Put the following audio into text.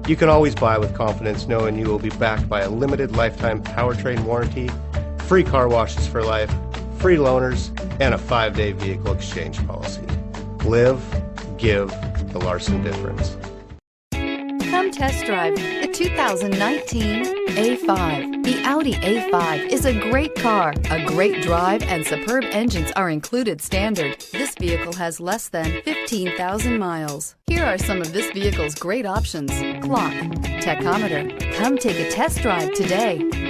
You can always buy with confidence knowing you will be backed by a limited lifetime powertrain warranty, free car washes for life, free loaners, and a 5-day vehicle exchange policy. Live, give the Larson difference. Come test drive the 2019 A5. The Audi A5 is a great car. A great drive and superb engines are included standard. This vehicle has less than 15,000 miles. Here are some of this vehicle's great options: clock, tachometer. Come take a test drive today.